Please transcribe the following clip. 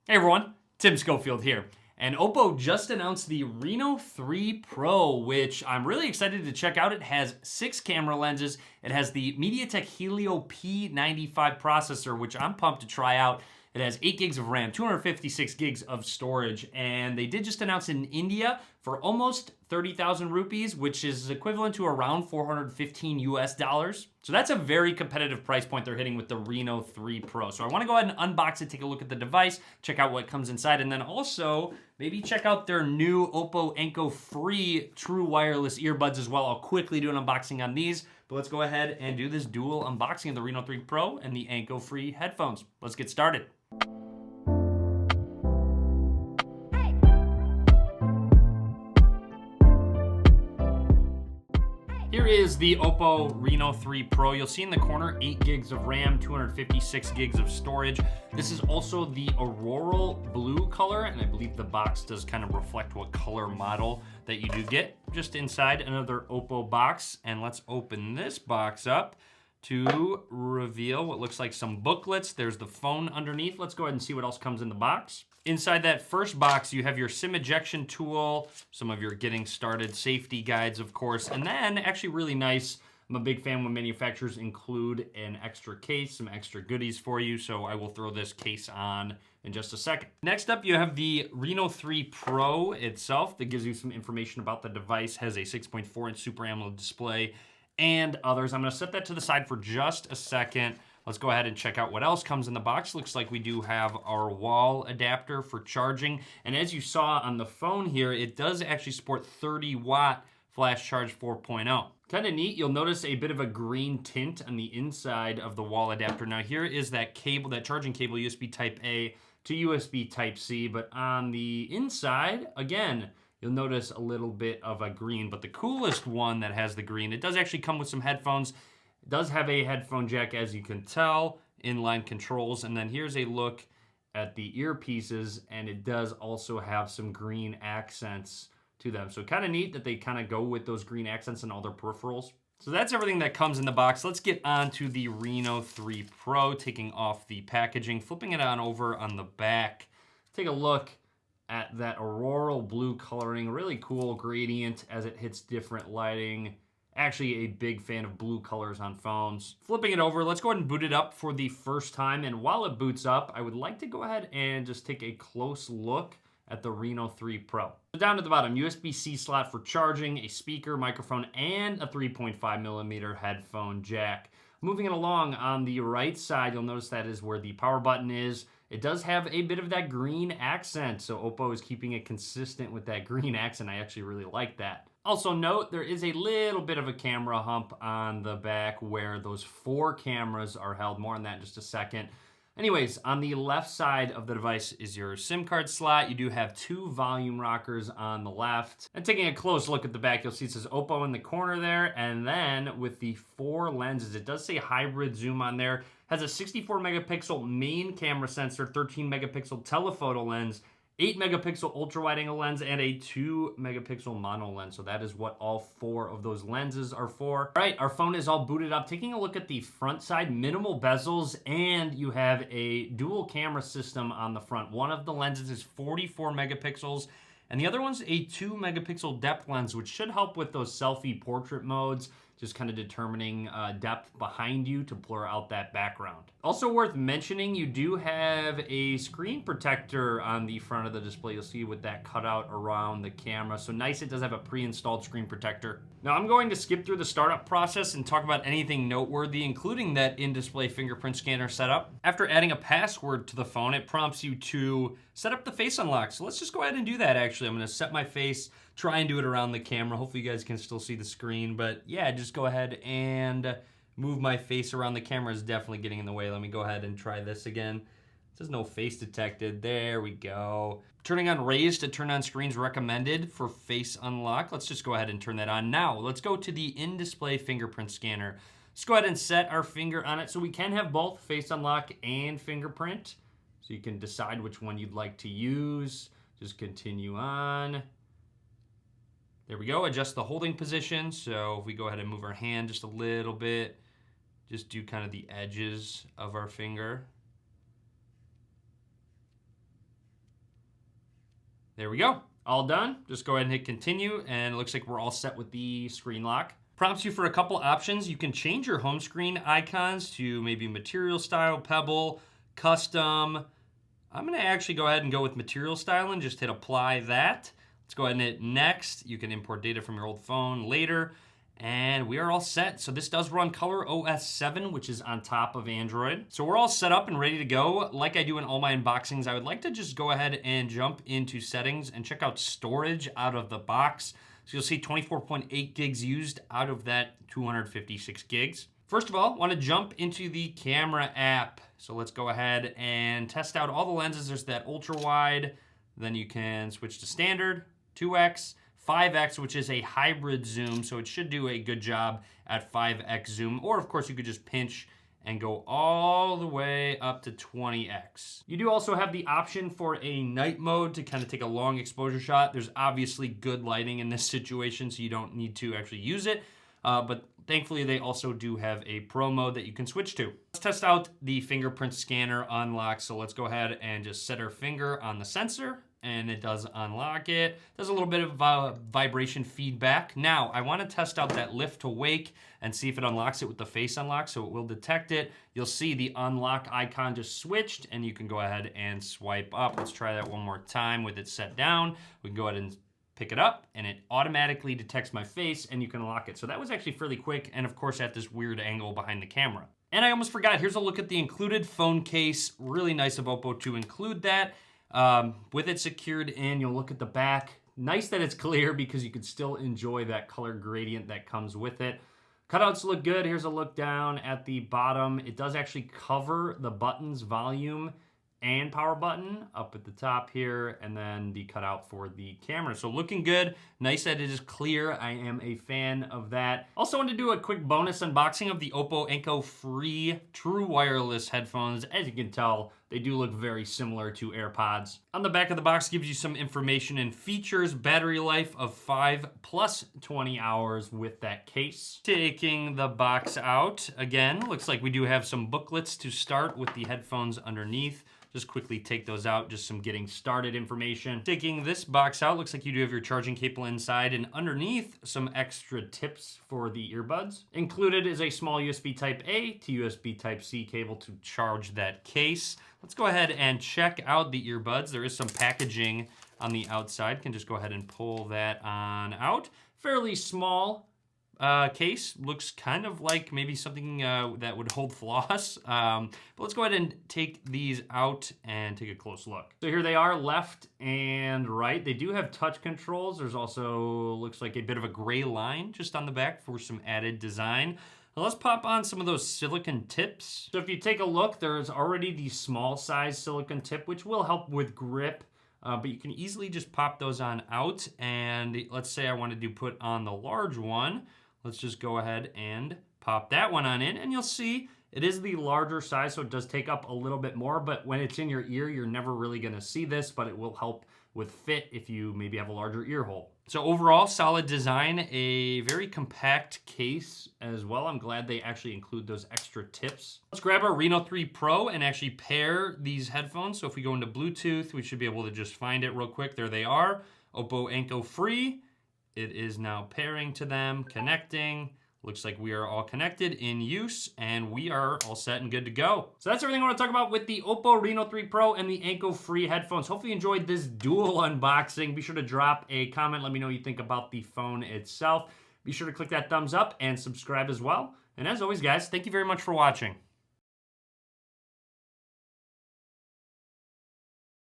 Hey everyone, Tim Schofield here. And Oppo just announced the Reno 3 Pro, which I'm really excited to check out. It has 6 camera lenses. It has the MediaTek Helio P95 processor, which I'm pumped to try out. It has 8 gigs of RAM, 256 gigs of storage, and they did just announce it in India for almost 30,000 rupees, which is equivalent to around 415 US dollars. So that's a very competitive price point they're hitting with the Reno 3 Pro. So I want to go ahead and unbox it, take a look at the device, check out what comes inside, and then also maybe check out their new Oppo Enco free true wireless earbuds as well. I'll quickly do an unboxing on these, but let's go ahead and do this dual unboxing of the Reno 3 Pro and the Enco free headphones. Let's get started. Here is the Oppo Reno 3 Pro. You'll see in the corner 8 gigs of RAM, 256 gigs of storage. This is also the auroral blue color, and I believe the box does kind of reflect what color model that you do get. Just inside another Oppo box, and let's open this box up to reveal what looks like some booklets. There's the phone underneath. Let's go ahead and see what else comes in the box. Inside that first box, you have your SIM ejection tool, some of your getting started safety guides, of course, and then actually really nice. I'm a big fan when manufacturers include an extra case, some extra goodies for you, so I will throw this case on in just a second. Next up, you have the Reno 3 Pro itself that gives you some information about the device, has a 6.4-inch Super AMOLED display, and others. I'm gonna set that to the side for just a second. Let's go ahead and check out what else comes in the box. Looks like we do have our wall adapter for charging. And as you saw on the phone here, it does actually support 30-watt flash charge 4.0. Kind of neat. You'll notice a bit of a green tint on the inside of the wall adapter. Now here is that cable, that charging cable, USB Type A to USB Type C. But on the inside, again, you'll notice a little bit of a green. But the coolest one that has the green, it does actually come with some headphones. It does have a headphone jack, as you can tell, inline controls, and then here's a look at the earpieces, and it does also have some green accents to them. So kind of neat that they kind of go with those green accents in all their peripherals. So that's everything that comes in the box. Let's get on to the Reno 3 Pro, taking off the packaging, flipping it on over on the back. Take a look at that auroral blue coloring, really cool gradient as it hits different lighting. Actually a big fan of blue colors on phones. Flipping it over, let's go ahead and boot it up for the first time. And while it boots up, I would like to go ahead and just take a close look at the Reno 3 Pro. So down at the bottom, USB-C slot for charging, a speaker, microphone, and a 3.5mm headphone jack. Moving it along on the right side, you'll notice that is where the power button is. It does have a bit of that green accent, so Oppo is keeping it consistent with that green accent. I actually really like that. Also note, there is a little bit of a camera hump on the back where those 4 cameras are held. More on that in just a second. Anyways, on the left side of the device is your SIM card slot. You do have 2 volume rockers on the left. And taking a close look at the back, you'll see it says Oppo in the corner there. And then with the 4 lenses, it does say hybrid zoom on there. Has a 64 megapixel main camera sensor, 13 megapixel telephoto lens, 8 megapixel ultra wide angle lens, and a 2 megapixel mono lens. So that is what all 4 of those lenses are for. All right, our phone is all booted up. Taking a look at the front side, minimal bezels, and you have a dual camera system on the front. One of the lenses is 44 megapixels, and the other one's a 2 megapixel depth lens, which should help with those selfie portrait modes, just kind of determining depth behind you to blur out that background. Also worth mentioning, you do have a screen protector on the front of the display. You'll see with that cutout around the camera. So nice, it does have a pre-installed screen protector. Now I'm going to skip through the startup process and talk about anything noteworthy, including that in-display fingerprint scanner setup. After adding a password to the phone, it prompts you to set up the face unlock. So let's just go ahead and do that actually. I'm gonna set my face, try and do it around the camera. Hopefully you guys can still see the screen, but yeah, just go ahead and move my face around. The camera is definitely getting in the way. Let me go ahead and try this again. It says no face detected. There we go. Turning on raise to turn on screens recommended for face unlock. Let's just go ahead and turn that on. Now, let's go to the in-display fingerprint scanner. Let's go ahead and set our finger on it so we can have both face unlock and fingerprint. So you can decide which one you'd like to use. Just continue on. There we go, adjust the holding position. So if we go ahead and move our hand just a little bit, just do kind of the edges of our finger. There we go. All done. Just go ahead and hit continue, and it looks like we're all set with the screen lock. Prompts you for a couple options. You can change your home screen icons to maybe material style, pebble, custom. I'm gonna actually go ahead and go with material style and just hit apply that. Let's go ahead and hit next. You can import data from your old phone later. And we are all set. So this does run ColorOS 7, which is on top of Android. So we're all set up and ready to go. Like I do in all my unboxings, I would like to just go ahead and jump into settings and check out storage out of the box. So you'll see 24.8 gigs used out of that 256 gigs. First of all, want to jump into the camera app. So let's go ahead and test out all the lenses. There's that ultra wide, then you can switch to standard, 2x, 5x, which is a hybrid zoom, so it should do a good job at 5x zoom. Or of course you could just pinch and go all the way up to 20x. You do also have the option for a night mode to kind of take a long exposure shot. There's obviously good lighting in this situation, so you don't need to actually use it. But thankfully they also do have a pro mode that you can switch to. Let's test out the fingerprint scanner unlock. So let's go ahead and just set our finger on the sensor, and it does unlock it. Does a little bit of vibration feedback. Now, I wanna test out that lift to wake and see if it unlocks it with the face unlock, so it will detect it. You'll see the unlock icon just switched, and you can go ahead and swipe up. Let's try that one more time with it set down. We can go ahead and pick it up, and it automatically detects my face, and you can lock it. So that was actually fairly quick, and of course at this weird angle behind the camera. And I almost forgot, here's a look at the included phone case. Really nice of Oppo to include that. With it secured in, you'll look at the back. Nice that it's clear because you could still enjoy that color gradient that comes with it. Cutouts look good. Here's a look down at the bottom. It does actually cover the buttons, volume and power button up at the top here, and then the cutout for the camera. So looking good. Nice that it is clear. I am a fan of that. Also wanted to do a quick bonus unboxing of the Oppo Enco Free True Wireless headphones. As you can tell, they do look very similar to AirPods. On the back of the box gives you some information and features, battery life of 5 plus 20 hours with that case. Taking the box out, again, looks like we do have some booklets to start with the headphones underneath. Just quickly take those out, just some getting started information. Taking this box out, looks like you do have your charging cable inside, and underneath some extra tips for the earbuds. Included is a small USB Type A to USB Type C cable to charge that case. Let's go ahead and check out the earbuds. There is some packaging on the outside. Can just go ahead and pull that on out. Fairly small case. Looks kind of like maybe something that would hold floss. But let's go ahead and take these out and take a close look. So here they are, left and right. They do have touch controls. There's also, looks like a bit of a gray line just on the back for some added design. Now let's pop on some of those silicone tips. So if you take a look, there's already the small size silicone tip, which will help with grip. But you can easily just pop those on out. And let's say I wanted to put on the large one. Let's just go ahead and pop that one on in, and you'll see it is the larger size, so it does take up a little bit more, but when it's in your ear, you're never really gonna see this, but it will help with fit if you maybe have a larger ear hole. So overall, solid design, a very compact case as well. I'm glad they actually include those extra tips. Let's grab our Reno 3 Pro and actually pair these headphones. So if we go into Bluetooth, we should be able to just find it real quick. There they are, Oppo Enco Free. It is now pairing to them, connecting. Looks like we are all connected in use, and we are all set and good to go. So that's everything I want to talk about with the Oppo Reno 3 Pro and the Enco Free headphones. Hopefully you enjoyed this dual unboxing. Be sure to drop a comment. Let me know what you think about the phone itself. Be sure to click that thumbs up and subscribe as well. And as always, guys, thank you very much for watching.